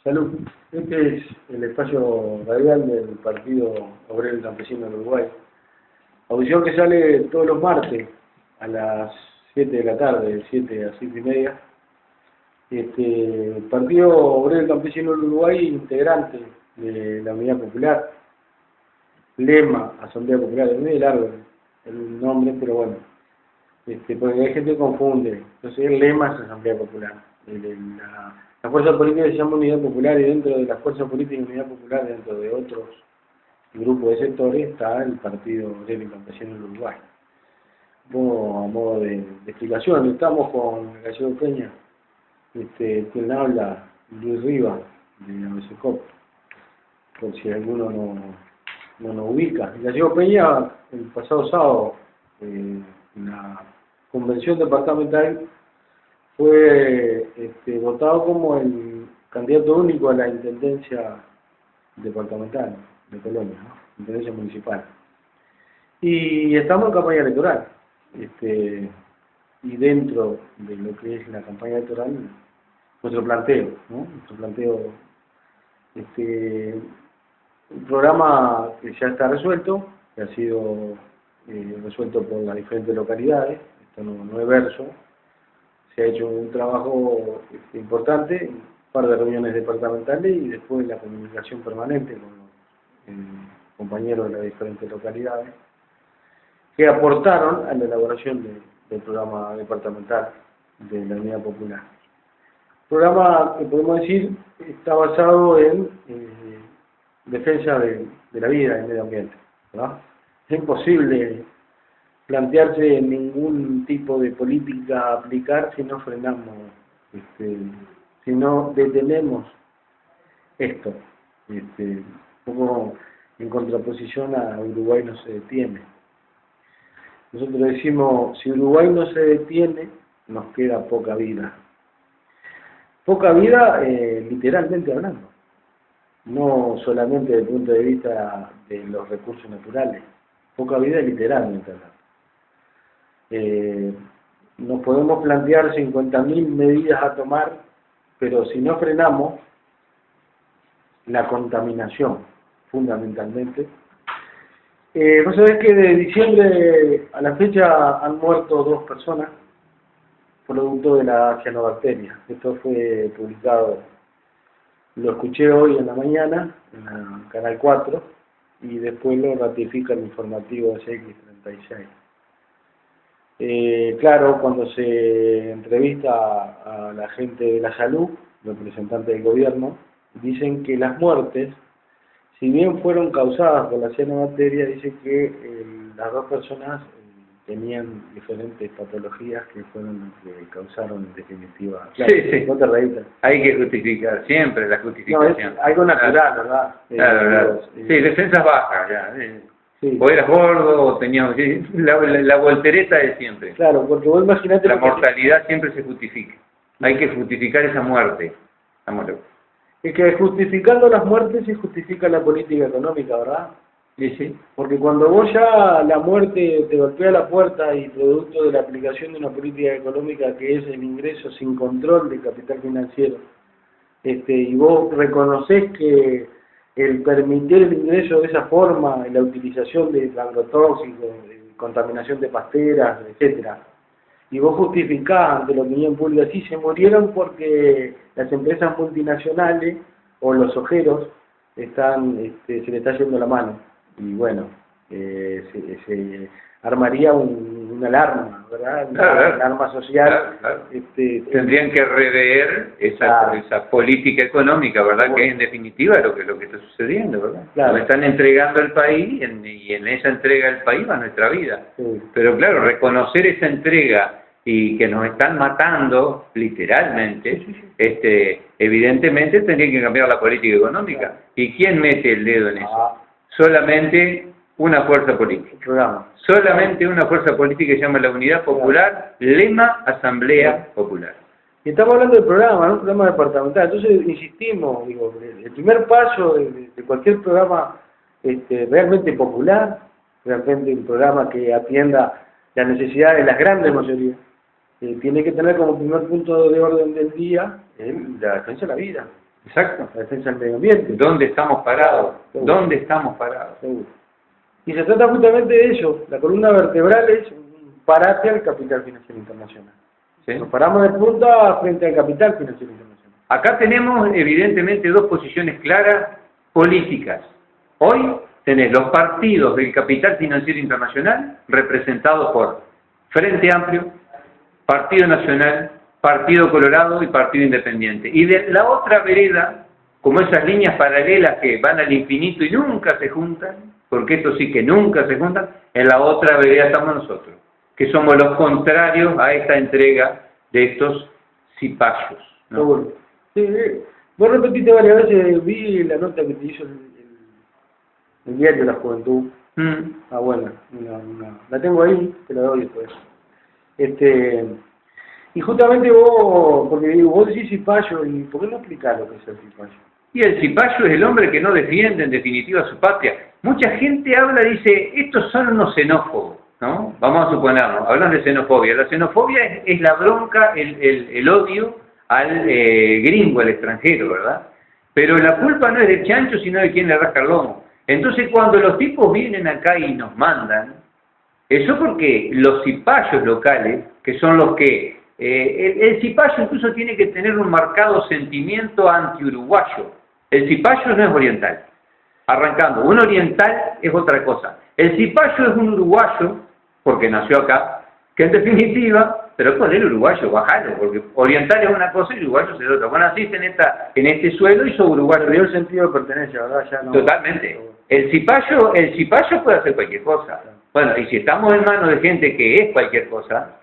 Salud. Este es el espacio radial del Partido Obrero y Campesino del Uruguay. Audición que sale todos los martes a las 7 de la tarde, de 7 a 7 y media. El Partido Obrero y Campesino del Uruguay, integrante de la Unidad Popular. Lema, Asamblea Popular, es muy largo el nombre, pero bueno, porque hay gente que confunde. Entonces el lema es Asamblea Popular. La fuerza política se llama Unidad Popular, y dentro de la fuerza política Unidad Popular, dentro de otros grupos de sectores, está el Partido Obrero y Campesino del Uruguay. A modo de explicación, estamos con el Gallego Peña, quien habla, Luis Rivas, de ABCCOP, por si alguno no nos ubica. El Gallego Peña, el pasado sábado, en la convención departamental, fue votado como el candidato único a la intendencia departamental de Colonia, ¿no? Intendencia municipal. Y estamos en campaña electoral. Y dentro de lo que es la campaña electoral, nuestro planteo, ¿no? Nuestro planteo, un programa que ya está resuelto, que ha sido resuelto por las diferentes localidades. Esto no es verso. Se ha hecho un trabajo importante, un par de reuniones departamentales y después la comunicación permanente con los compañeros de las diferentes localidades que aportaron a la elaboración del programa departamental de la Unidad Popular. Programa que podemos decir está basado en defensa de la vida y del medio ambiente, ¿verdad? Es imposible plantearse ningún tipo de política a aplicar si no frenamos, si no detenemos esto. Un poco en contraposición a Uruguay no se detiene. Nosotros decimos, si Uruguay no se detiene, nos queda poca vida. Poca vida literalmente hablando, no solamente desde el punto de vista de los recursos naturales, poca vida literalmente hablando. Nos podemos plantear 50.000 medidas a tomar, pero si no frenamos la contaminación, fundamentalmente. Vos sabés que de diciembre a la fecha han muerto 2 personas producto de la cianobacteria. Esto fue publicado, lo escuché hoy en la mañana, en el Canal 4, y después lo ratifica el informativo CX36. Claro, cuando se entrevista a la gente de la salud, representantes del gobierno, dicen que las muertes, si bien fueron causadas por la cianobacteria, dice que las 2 personas tenían diferentes patologías que fueron las que causaron en definitiva. Claro, sí. No te reís. Hay que justificar, siempre la justificación. No, es algo natural, ¿verdad? Claro. Sí, defensas bajas, ya. Sí. O eras gordo, o tenías la voltereta de siempre. Claro, porque vos imaginate... La mortalidad siempre se justifica. Hay que justificar esa muerte. Es que justificando las muertes se justifica la política económica, ¿verdad? Sí. Porque cuando vos ya la muerte te golpea la puerta y producto de la aplicación de una política económica que es el ingreso sin control de capital financiero, y vos reconocés que el permitir el ingreso de esa forma, la utilización de agrotóxicos, contaminación de pasteras, etcétera, y vos justificás ante la opinión pública, sí, se murieron porque las empresas multinacionales o los ojeros se le está yendo la mano. Y bueno, se armaría una alarma, ¿verdad? Una alarma social. Claro. Tendrían que rever esa política económica, ¿verdad? Bueno, que es en definitiva lo que está sucediendo, ¿verdad? Claro. Nos están entregando el país y en esa entrega del país va nuestra vida. Sí. Pero claro, reconocer esa entrega y que nos están matando, literalmente, evidentemente tendría que cambiar la política económica. Claro. ¿Y quién mete el dedo en eso? Solamente una fuerza política. Solamente una fuerza política que se llama la Unidad Popular, lema Asamblea Popular. Y estamos hablando del programa, ¿no? Un programa departamental. Entonces, insistimos, digo, el primer paso de cualquier programa realmente popular, realmente un programa que atienda las necesidades de las grandes mayorías, tiene que tener como primer punto de orden del día la defensa de la vida. Exacto. la defensa del medio ambiente. ¿Dónde estamos parados? Seguro. ¿Dónde estamos parados? Seguro. Y se trata justamente de eso. La columna vertebral es un parate al capital financiero internacional. ¿Sí? Nos paramos de punta frente al capital financiero internacional. Acá tenemos evidentemente dos posiciones claras políticas. Hoy tenés los partidos del capital financiero internacional representados por Frente Amplio, Partido Nacional, Partido Colorado y Partido Independiente. Y de la otra vereda, como esas líneas paralelas que van al infinito y nunca se juntan, porque esto sí que nunca se juntan, en la otra vereda estamos nosotros, que somos los contrarios a esta entrega de estos cipayos, ¿no? Seguro. Sí, vos repetiste varias veces, vi la nota que te hizo el diario La Juventud. Buena, la tengo ahí, te la doy después. Y justamente vos decís cipayo, ¿y por qué no explicás lo que es el cipayo? Y el cipayo es el hombre que no defiende en definitiva su patria. Mucha gente habla, dice, estos son unos xenófobos, ¿no? Vamos a suponernos, hablan de xenofobia. La xenofobia es la bronca, el odio al gringo, al extranjero, ¿verdad? Pero la culpa no es del chancho, sino de quien le rasca el lomo. Entonces cuando los tipos vienen acá y nos mandan, eso porque los cipayos locales, que son los que... el cipayo incluso tiene que tener un marcado sentimiento anti-uruguayo. El cipayo no es oriental. Arrancando, un oriental es otra cosa. El cipayo es un uruguayo, porque nació acá, que en definitiva, pero ¿cuál es el uruguayo? Bajalo, porque oriental es una cosa y uruguayo es otra. Vos naciste en este suelo y sos uruguayo. Perdió el sentido de pertenencia, ¿verdad? Ya no... Totalmente. El cipayo puede hacer cualquier cosa. Bueno, y si estamos en manos de gente que es cualquier cosa,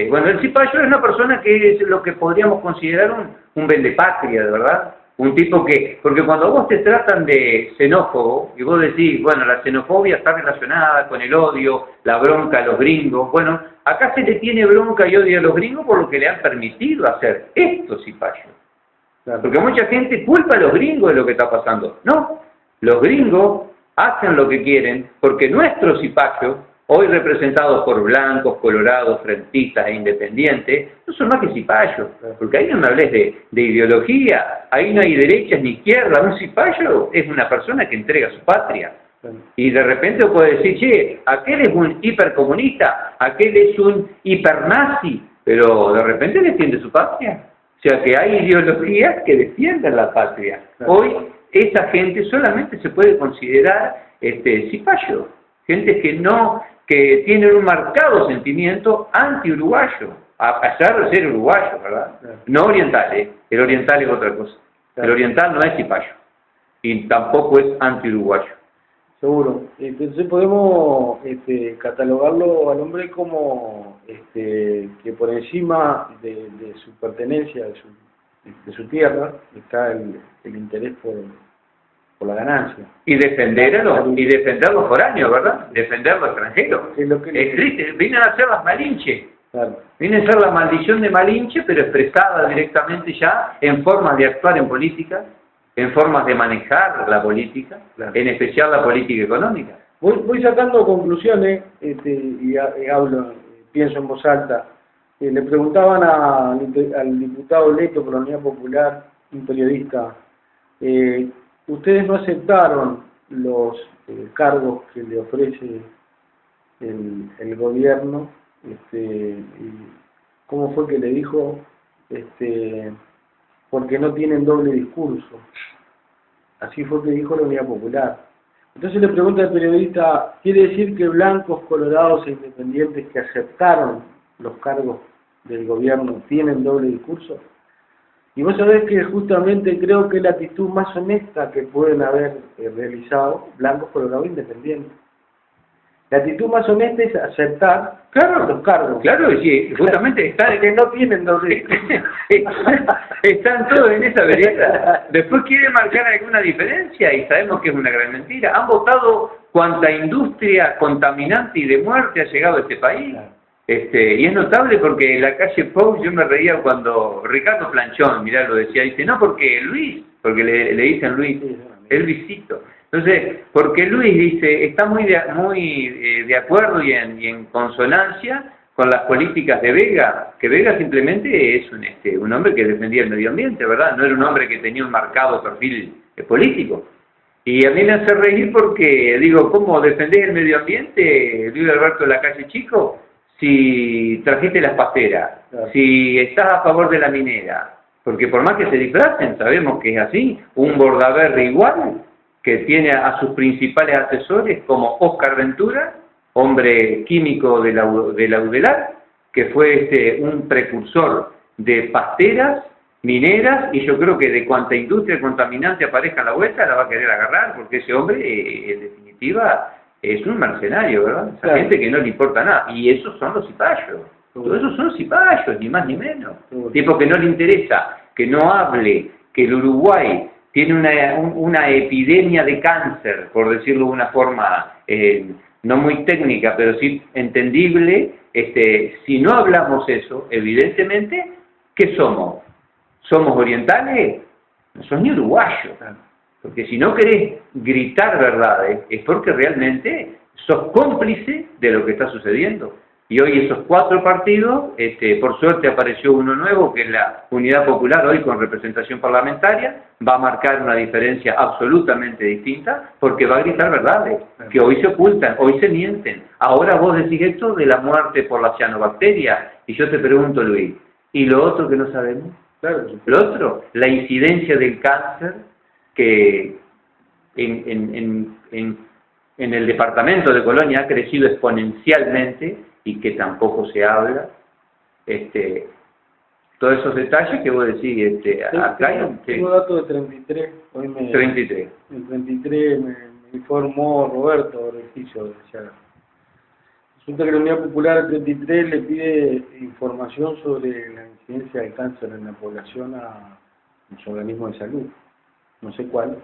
bueno, el cipayo es una persona que es lo que podríamos considerar un vendepatria, de verdad. Un tipo que, porque cuando vos te tratan de xenófobo, y vos decís, bueno, la xenofobia está relacionada con el odio, la bronca a los gringos, bueno, acá se le tiene bronca y odio a los gringos por lo que le han permitido hacer estos cipayos. Claro. Porque mucha gente culpa a los gringos de lo que está pasando. No, los gringos hacen lo que quieren porque nuestros cipayos, hoy representados por blancos, colorados, frentistas e independientes, no son más que cipayos, porque ahí no me hables de ideología, ahí no hay derechas ni izquierdas. Un cipayo es una persona que entrega su patria. Y de repente vos podés decir, che, aquel es un hipercomunista, aquel es un hipernazi, pero de repente defiende su patria. O sea que hay ideologías que defienden la patria. Hoy esa gente solamente se puede considerar cipayo, gente que tienen un marcado sentimiento anti-uruguayo, a pesar de ser uruguayo, ¿verdad? No oriental, el oriental es otra cosa. El oriental no es cipayo y tampoco es anti-uruguayo. Seguro. Entonces podemos catalogarlo al hombre como que por encima de su pertenencia, de su tierra, está el interés por la ganancia. Y defender a los foráneos, ¿verdad? Defender a los extranjeros. Es triste, vienen a ser las Malinche. Claro. Viene a ser la maldición de Malinche, pero expresada directamente ya en formas de actuar en política, en formas de manejar la política, claro, en especial la política económica. Voy sacando conclusiones y hablo, pienso en voz alta. Le preguntaban al diputado electo por la Unidad Popular, un periodista, ustedes no aceptaron los cargos que le ofrece el gobierno, y ¿cómo fue que le dijo? Porque no tienen doble discurso. Así fue que dijo la Unidad Popular. Entonces le pregunta al periodista, ¿quiere decir que blancos, colorados e independientes que aceptaron los cargos del gobierno tienen doble discurso? Y vos sabés que justamente creo que es la actitud más honesta que pueden haber realizado blancos, colorados e independientes. La actitud más honesta es aceptar, claro, los cargos. Claro, sí, justamente están que no tienen doble. Están todos en esa vereda. Después quieren marcar alguna diferencia y sabemos que es una gran mentira. Han votado cuanta industria contaminante y de muerte ha llegado a este país. Claro. Y es notable porque en la calle Pou yo me reía cuando Ricardo Planchón, mirá, lo decía, dice, no porque Luis, porque le dicen Luis, el Luisito. Entonces, porque Luis dice, está muy de acuerdo y en consonancia con las políticas de Vega, que Vega simplemente es un hombre que defendía el medio ambiente, ¿verdad? No era un hombre que tenía un marcado perfil político. Y a mí me hace reír porque, digo, ¿cómo defendés el medio ambiente, Luis Alberto Lacalle Chico, si trajiste las pasteras, Claro. si estás a favor de la minera? Porque por más que se disfracen, sabemos que es así, un Bordaberry igual, que tiene a sus principales asesores como Óscar Ventura, hombre químico de la UDELAR, que fue un precursor de pasteras, mineras, y yo creo que de cuanta industria contaminante aparezca a la vuelta la va a querer agarrar, porque ese hombre, en definitiva, es un mercenario, ¿verdad? Esa Claro. gente que no le importa nada. Y esos son los cipayos. Todos esos son cipayos, ni más ni menos. Tipo que no le interesa, que no hable, que el Uruguay tiene una epidemia de cáncer, por decirlo de una forma no muy técnica, pero sí entendible. Si no hablamos eso, evidentemente, ¿qué somos? ¿Somos orientales? No sos ni uruguayos. Porque si no querés gritar verdades, es porque realmente sos cómplice de lo que está sucediendo. Y hoy esos 4 partidos, por suerte apareció uno nuevo, que es la Unidad Popular, hoy con representación parlamentaria, va a marcar una diferencia absolutamente distinta, porque va a gritar verdades, que hoy se ocultan, hoy se mienten. Ahora vos decís esto de la muerte por la cianobacteria, y yo te pregunto, Luis, ¿y lo otro que no sabemos? Claro. Lo otro, la incidencia del cáncer, que en el departamento de Colonia ha crecido exponencialmente y que tampoco se habla. Todos esos detalles que vos decís, acá hay tengo datos de 33, hoy 33. El 33 me informó Roberto Orejizo, decía. Resulta que la Unidad Popular 33 le pide información sobre la incidencia del cáncer en la población a los organismos de salud, no sé cuál.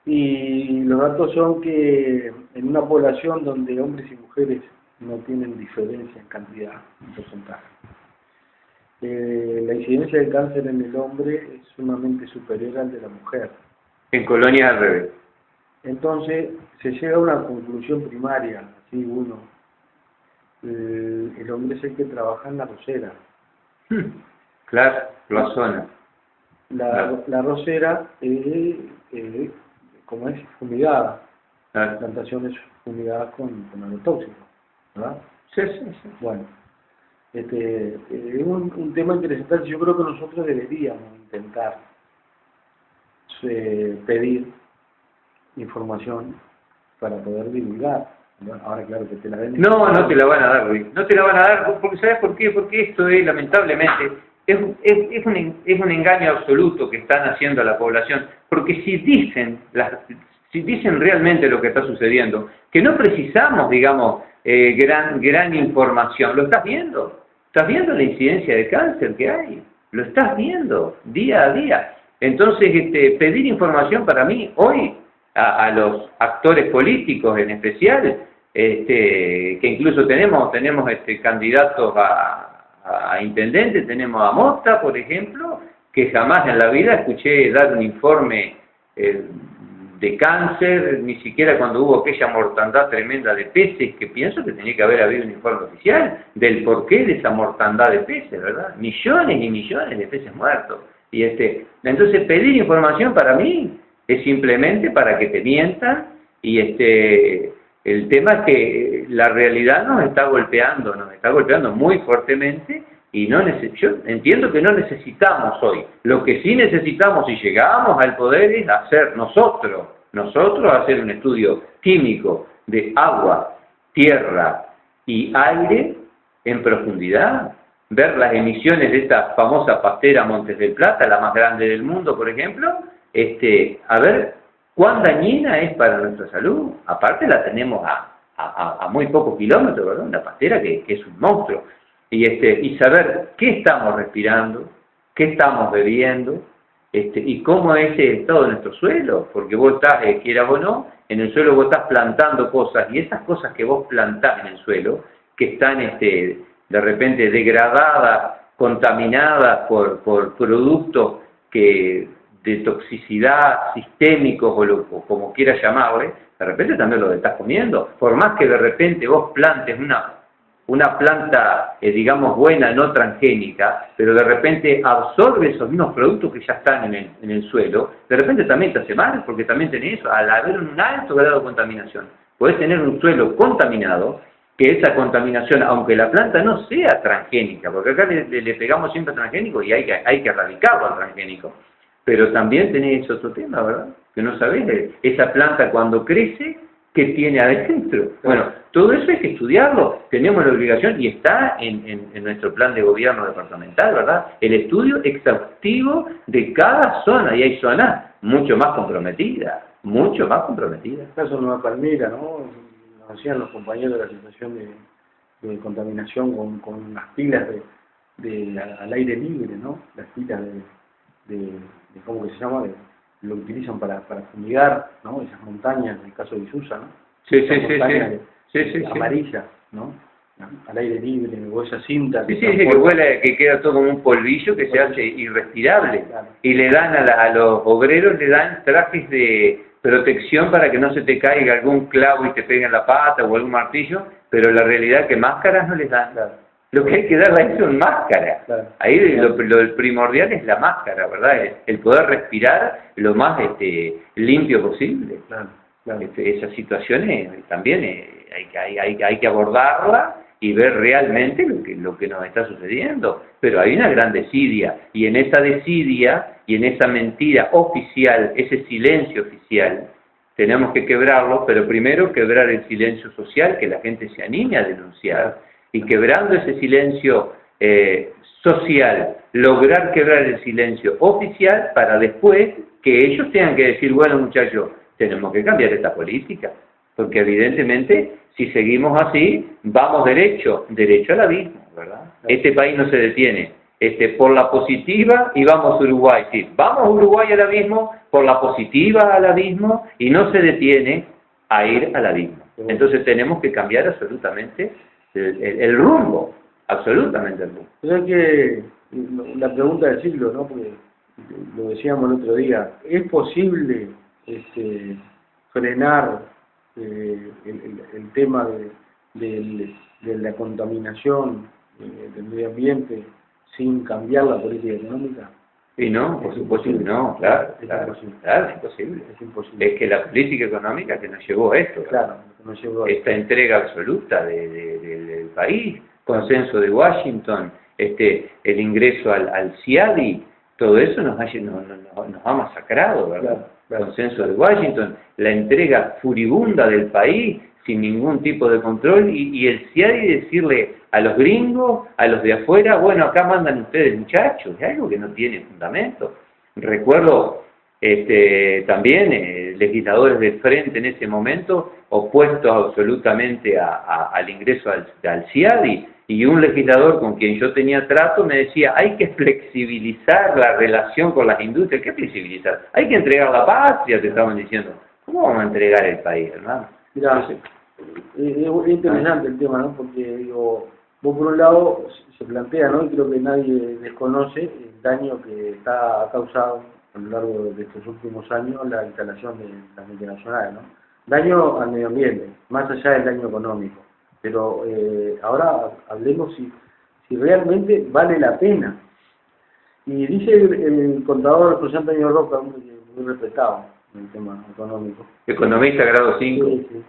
Y los datos son que en una población donde hombres y mujeres no tienen diferencia en cantidad, en porcentaje, la incidencia de cáncer en el hombre es sumamente superior al de la mujer. En Colonia al revés. Entonces se llega a una conclusión primaria, así uno. El hombre es el que trabaja en la rosera. Claro, la zona. La rosera como es fumigada, Claro. plantaciones fumigadas con agrotóxicos, ¿verdad? Sí, sí, sí. Bueno, es un tema interesante. Yo creo que nosotros deberíamos intentar pedir información para poder divulgar. ¿No? Ahora claro que te la den. No, no te la van a dar, Luis. No te la van a dar, porque ¿sabes por qué? Porque esto es, lamentablemente, es un engaño absoluto que están haciendo a la población. Porque si dicen realmente lo que está sucediendo, que no precisamos, digamos, gran información, ¿lo estás viendo? ¿Estás viendo la incidencia de cáncer que hay? Lo estás viendo día a día. Entonces, pedir información para mí hoy a los actores políticos en especial, que incluso tenemos candidatos a intendente, tenemos a Mota, por ejemplo, que jamás en la vida escuché dar un informe de cáncer, ni siquiera cuando hubo aquella mortandad tremenda de peces, que pienso que tenía que haber habido un informe oficial del porqué de esa mortandad de peces, ¿verdad? Millones y millones de peces muertos. Y entonces pedir información para mí es simplemente para que te mientan, y el tema es que la realidad nos está golpeando muy fuertemente, y yo entiendo que no necesitamos hoy. Lo que sí necesitamos, si llegamos al poder, es hacer nosotros hacer un estudio químico de agua, tierra y aire en profundidad, ver las emisiones de esta famosa pastera Montes del Plata, la más grande del mundo, por ejemplo, a ver cuán dañina es para nuestra salud. Aparte la tenemos a muy pocos kilómetros, ¿verdad? Una pastera que es un monstruo. Y saber qué estamos respirando, qué estamos bebiendo, y cómo es el estado de nuestro suelo, porque vos estás, quieras o no, en el suelo vos estás plantando cosas, y esas cosas que vos plantás en el suelo, que están de repente degradadas, contaminadas por productos de toxicidad sistémicos o como quieras llamarle, de repente también lo estás comiendo. Por más que de repente vos plantes una planta, digamos, buena, no transgénica, pero de repente absorbe esos mismos productos que ya están en el suelo, de repente también te hace mal, porque también tenés eso, al haber un alto grado de contaminación. Podés tener un suelo contaminado, que esa contaminación, aunque la planta no sea transgénica, porque acá le pegamos siempre a transgénico y hay que erradicarlo al transgénico, pero también tenés otro tema, ¿verdad? Que no sabés, esa planta cuando crece, ¿qué tiene adentro? Bueno, todo eso hay que estudiarlo, tenemos la obligación y está en nuestro plan de gobierno departamental, ¿verdad? El estudio exhaustivo de cada zona, y hay zonas mucho más comprometidas, mucho más comprometidas. El caso de Nueva Palmira, ¿no? Nos hacían los compañeros de la situación de contaminación con las pilas al aire libre, ¿no? Las pilas de ¿cómo que se llama? Lo utilizan para fumigar, ¿no? Esas montañas, en el caso de Isusa, ¿no? Sí, Amarillas, ¿no? Al aire libre, o esa cinta. Sí, que huele, que queda todo como un polvillo que se hace irrespirable. Claro. Y le dan a los obreros, le dan trajes de protección para que no se te caiga algún clavo y te pegue en la pata o algún martillo, pero la realidad es que máscaras no les dan. Claro. Lo que hay que darle ahí son máscaras. Claro. Ahí lo primordial es la máscara, ¿verdad? El poder respirar lo más limpio posible. Claro. Esas situaciones también hay que abordarla y ver realmente lo que nos está sucediendo. Pero hay una gran desidia, y en esa desidia y en esa mentira oficial, ese silencio oficial, tenemos que quebrarlo, pero primero quebrar el silencio social, que la gente se anime a denunciar, y quebrando ese silencio social, lograr quebrar el silencio oficial para después que ellos tengan que decir, bueno muchachos, tenemos que cambiar esta política, porque evidentemente si seguimos así, vamos derecho al abismo, ¿verdad? Este país no se detiene por la positiva y vamos a Uruguay, sí, vamos a Uruguay al abismo, por la positiva al abismo, y no se detiene a ir al abismo. Entonces tenemos que cambiar absolutamente el rumbo, absolutamente el rumbo. Pero es que la pregunta del siglo, ¿no? Porque lo decíamos el otro día, ¿es posible frenar el tema de la contaminación del medio ambiente sin cambiar la política económica? Y no, por supuesto que no, claro, es imposible. Es imposible. Es que la política económica que nos llevó a esto, claro, nos llevó a esta entrega absoluta del país, consenso de Washington, el ingreso al CIADI, todo eso nos ha masacrado, ¿verdad? Claro. Consenso de Washington, la entrega furibunda del país sin ningún tipo de control, y el CIADI decirle a los gringos, a los de afuera, bueno, acá mandan ustedes muchachos, es algo que no tiene fundamento. Recuerdo también legisladores del frente en ese momento opuestos absolutamente al ingreso al CIADI, y un legislador con quien yo tenía trato me decía, hay que flexibilizar la relación con las industrias. ¿Qué flexibilizar? Hay que entregar la patria, te estaban diciendo. ¿Cómo vamos a entregar el país, hermano? Mirá, es interesante el tema, ¿no? Porque digo, vos por un lado se plantea, ¿no? Y creo que nadie desconoce el daño que ha causado a lo largo de estos últimos años la instalación de las multinacionales, ¿no? Daño al medio ambiente, más allá del daño económico. Pero ahora hablemos si realmente vale la pena. Y dice el contador José Antonio Roca, muy respetado en el tema económico. Economista grado 5. Sí.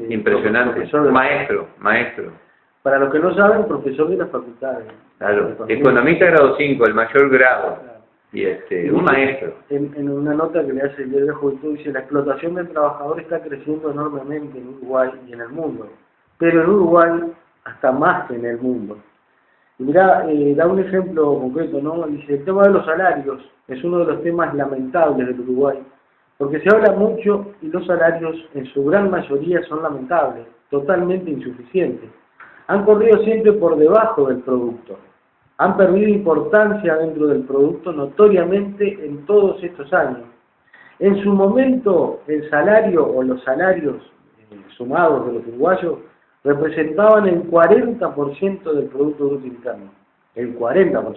Impresionante. Maestro. Para los que no saben, profesor de la facultad. Claro. Economista grado 5, el mayor grado. Claro. Y un maestro. En una nota que le hace el Diario de Juventud, dice, la explotación del trabajador está creciendo enormemente en Uruguay y en el mundo. Pero en Uruguay hasta más que en el mundo. Y mirá, da un ejemplo concreto, ¿no? Dice, el tema de los salarios es uno de los temas lamentables del Uruguay, porque se habla mucho y los salarios en su gran mayoría son lamentables, totalmente insuficientes. Han corrido siempre por debajo del producto, han perdido importancia dentro del producto notoriamente en todos estos años. En su momento, el salario o los salarios sumados de los uruguayos representaban el 40% del Producto Bruto Interno, el 40%.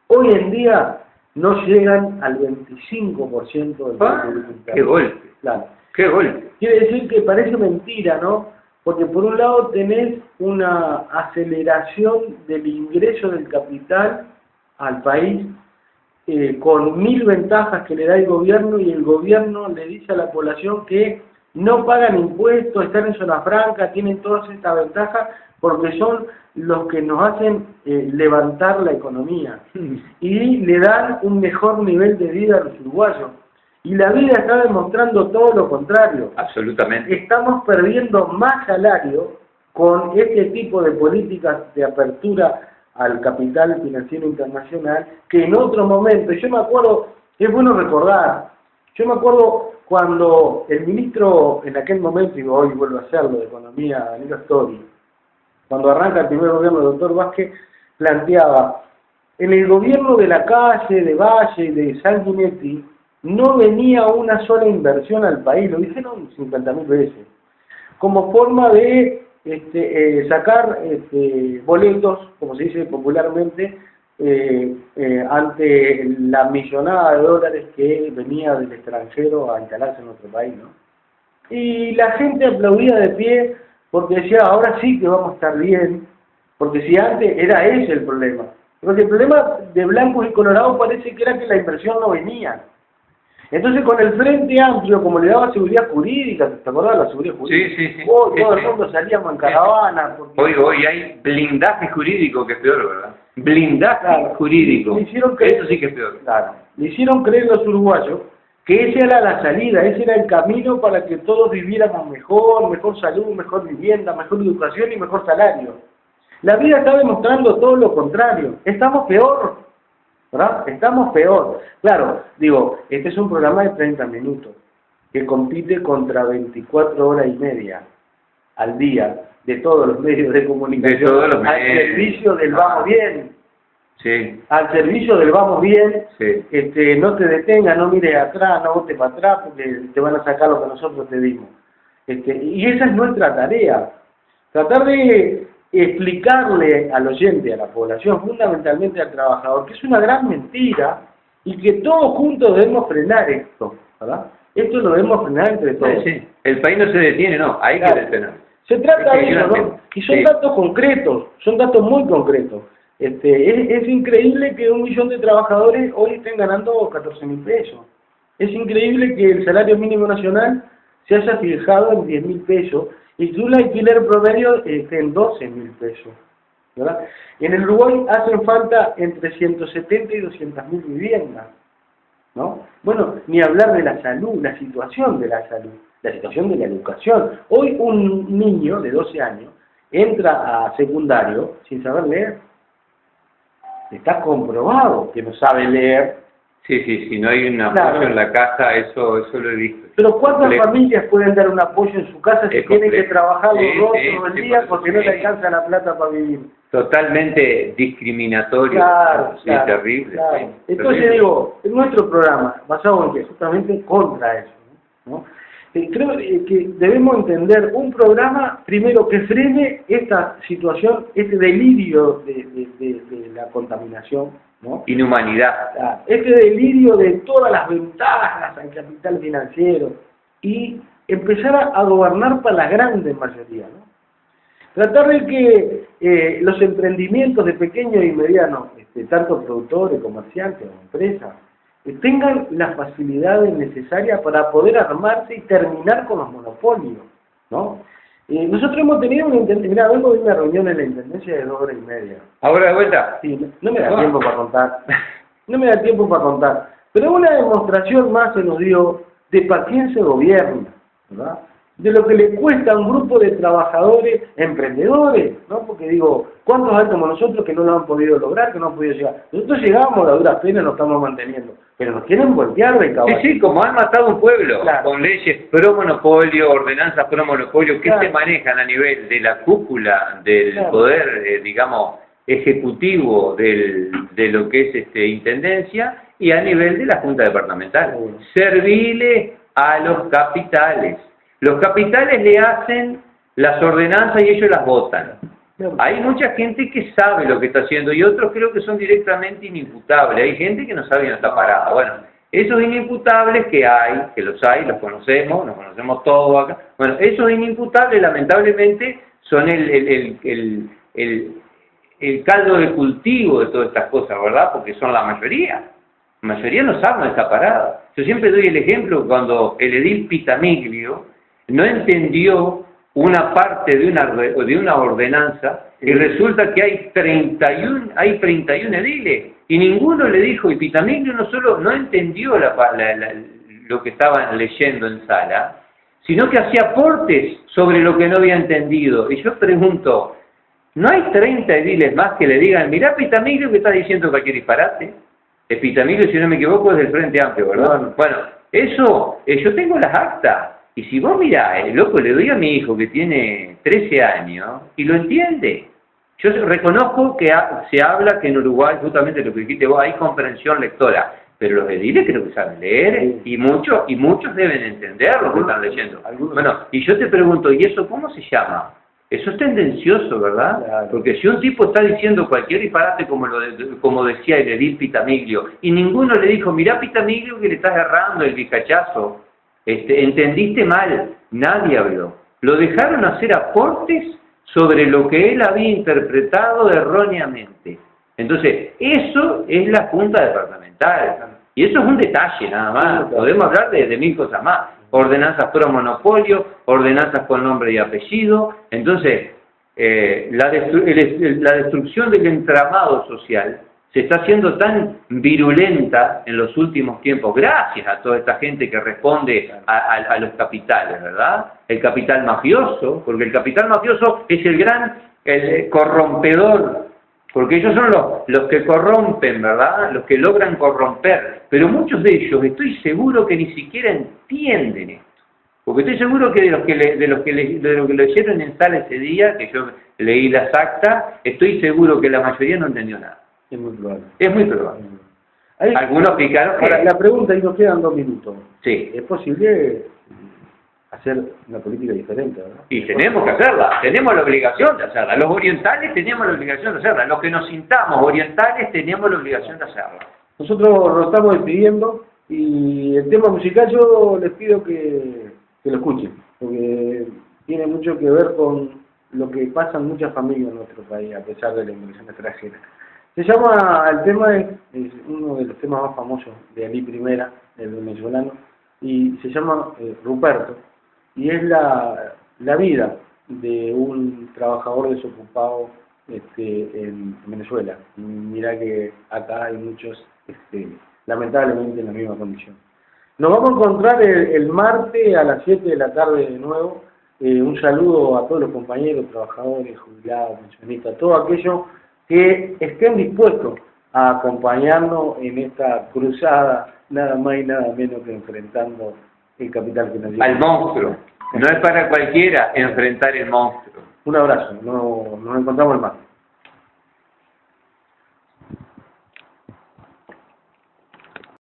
Hoy en día no llegan al 25% del Producto Bruto Interno. ¡Qué golpe! Claro. ¡Qué golpe! Quiere decir que parece mentira, ¿no? Porque por un lado tenés una aceleración del ingreso del capital al país, con 1000 ventajas que le da el gobierno, y el gobierno le dice a la población que no pagan impuestos, están en zona franca, tienen todas estas ventajas porque son los que nos hacen levantar la economía y le dan un mejor nivel de vida a los uruguayos. Y la vida está demostrando todo lo contrario. Absolutamente. Estamos perdiendo más salario con este tipo de políticas de apertura al capital financiero internacional que en otro momento. Yo me acuerdo, es bueno recordar, yo me acuerdo cuando el ministro, en aquel momento, y hoy vuelvo a hacerlo, de Economía, Danilo Stori, cuando arranca el primer gobierno del doctor Vázquez, planteaba, en el gobierno de la Calle, de Valle y de Sanguinetti, no venía una sola inversión al país, lo dijeron 50.000 veces, como forma de sacar boletos, como se dice popularmente, ante la millonada de dólares que venía del extranjero a instalarse en nuestro país, ¿no? Y la gente aplaudía de pie porque decía, ahora sí que vamos a estar bien, porque si antes era ese el problema. Porque el problema de blancos y colorados parece que era que la inversión no venía. Entonces con el Frente Amplio, como le daba seguridad jurídica, ¿te acordás de la seguridad jurídica? Sí, sí, sí. Todo el mundo salíamos en caravana. Porque... Hoy hay blindaje jurídico, que es peor, ¿verdad? Blindaje jurídico. Eso sí que es peor. Claro. Le hicieron creer los uruguayos que esa era la salida, ese era el camino para que todos viviéramos mejor salud, mejor vivienda, mejor educación y mejor salario. La vida está demostrando todo lo contrario. Estamos peor, ¿verdad? Estamos peor. Claro, digo, este es un programa de 30 minutos que compite contra 24 horas y media al día de todos los medios de comunicación, al servicio del vamos bien. Sí. Al servicio del vamos bien, sí. No te detengas, no mires atrás, no votes para atrás porque te van a sacar lo que nosotros te dimos. Y esa es nuestra tarea, tratar de explicarle al oyente, a la población, fundamentalmente al trabajador, que es una gran mentira y que todos juntos debemos frenar esto, ¿verdad? Esto lo debemos frenar entre todos. Sí, sí. El país no se detiene, no, hay que detener. Se trata de eso, ¿no? Y son datos concretos, son datos muy concretos. Es increíble que 1 millón de trabajadores hoy estén ganando 14.000 pesos. Es increíble que el salario mínimo nacional se haya fijado en 10.000 pesos y que un alquiler promedio esté en 12.000 pesos, ¿verdad? En el Uruguay hacen falta entre 170 y 200.000 viviendas, ¿no? Bueno, ni hablar de la salud, la situación de la salud, la situación de la educación. Hoy un niño de 12 años entra a secundario sin saber leer. Está comprobado que no sabe leer. Sí, sí, si no hay un apoyo en la casa, eso lo he visto. Pero ¿cuántas familias pueden dar un apoyo en su casa si tienen que trabajar los dos todo el día porque no le alcanza la plata para vivir? Totalmente discriminatorio. Claro, sí, terrible. Claro. Sí, entonces terrible. Digo, en nuestro programa, basado en que justamente contra eso, ¿no? Creo que debemos entender un programa, primero, que frene esta situación, este delirio de la contaminación, ¿no? Inhumanidad. Este delirio de todas las ventajas al capital financiero y empezar a gobernar para la grande mayoría, ¿no? Tratar de que los emprendimientos de pequeños y medianos, tanto productores, comerciantes o empresas, tengan las facilidades necesarias para poder armarse y terminar con los monopolios, ¿no? Nosotros hemos tenido mira, vengo de una reunión en la Intendencia de 2 horas y media. ¿Ahora de vuelta? Sí, no me da tiempo para contar. No me da tiempo para contar. Pero una demostración más se nos dio de para quién se gobierna, ¿verdad? De lo que le cuesta a un grupo de trabajadores, emprendedores, ¿no? Porque digo, ¿cuántos hay como nosotros que no lo han podido lograr, que no han podido llegar? Nosotros llegamos a duras penas, nos estamos manteniendo, pero nos quieren voltear de caballo. Sí, sí, como han matado un pueblo, claro, con leyes pro monopolio, ordenanzas pro monopolio, que claro, se manejan a nivel de la cúpula del claro, poder, digamos, ejecutivo de lo que es intendencia y a nivel de la Junta Departamental. Servile a los capitales. Los capitales le hacen las ordenanzas y ellos las votan. Hay mucha gente que sabe lo que está haciendo y otros creo que son directamente inimputables. Hay gente que no sabe y no está parada. Bueno, esos inimputables que hay, que los hay, los conocemos todos acá. Bueno, esos inimputables lamentablemente son el caldo de cultivo de todas estas cosas, ¿verdad? Porque son la mayoría. La mayoría no saben esta parada. Yo siempre doy el ejemplo cuando el edil Pitamiglio no entendió una parte de una ordenanza y resulta que hay 31 ediles y ninguno le dijo, y Pitamiglio no solo no entendió lo que estaban leyendo en sala, sino que hacía aportes sobre lo que no había entendido. Y yo pregunto, ¿no hay 30 ediles más que le digan, mirá Pitamiglio que está diciendo cualquier disparate? El Pitamiglio, si no me equivoco, es del Frente Amplio, ¿verdad? Bueno, eso, yo tengo las actas. Y si vos mirás, loco, le doy a mi hijo que tiene 13 años y lo entiende. Yo reconozco que se habla que en Uruguay, justamente lo que dijiste vos, hay comprensión lectora. Pero los ediles creo que saben leer y muchos deben entender lo que están leyendo. Bueno, y yo te pregunto, ¿y eso cómo se llama? Eso es tendencioso, ¿verdad? Claro. Porque si un tipo está diciendo cualquier disparate como decía el edil Pitamiglio, y ninguno le dijo, mirá Pitamiglio que le estás errando el picachazo, entendiste mal, nadie habló. Lo dejaron hacer aportes sobre lo que él había interpretado erróneamente. Entonces, eso es la Junta Departamental. Y eso es un detalle nada más. Podemos hablar de mil cosas más. Ordenanzas pro monopolio, ordenanzas con nombre y apellido. Entonces, la destrucción del entramado social se está haciendo tan virulenta en los últimos tiempos, gracias a toda esta gente que responde a los capitales, ¿verdad? El capital mafioso, porque el capital mafioso es el gran corrompedor, porque ellos son los que corrompen, ¿verdad? Los que logran corromper, pero muchos de ellos estoy seguro que ni siquiera entienden esto, porque estoy seguro que de lo que leyeron en sala ese día, que yo leí las actas, estoy seguro que la mayoría no entendió nada. Es muy probable. Es muy probable. Algunos picaron que... Ahora, la pregunta, y nos quedan 2 minutos. Sí. ¿Es posible hacer una política diferente, verdad? Y tenemos que hacerla, tenemos la obligación de hacerla. Los orientales tenemos la obligación de hacerla. Los que nos sintamos orientales tenemos la obligación de hacerla. Nosotros lo estamos despidiendo y el tema musical yo les pido que lo escuchen, porque tiene mucho que ver con lo que pasa en muchas familias en nuestro país, a pesar de la inmigración extranjera. Se llama, el tema es uno de los temas más famosos de Ali Primera, el venezolano, y se llama Ruperto, y es la vida de un trabajador desocupado en Venezuela. Y mirá que acá hay muchos, lamentablemente, en la misma condición. Nos vamos a encontrar el martes a las 7 de la tarde de nuevo. Un saludo a todos los compañeros, trabajadores, jubilados, pensionistas, todos aquellos que estén dispuestos a acompañarnos en esta cruzada, nada más y nada menos que enfrentando el capital que nos lleva. Al monstruo. No es para cualquiera enfrentar el monstruo. Un abrazo, nos encontramos el martes.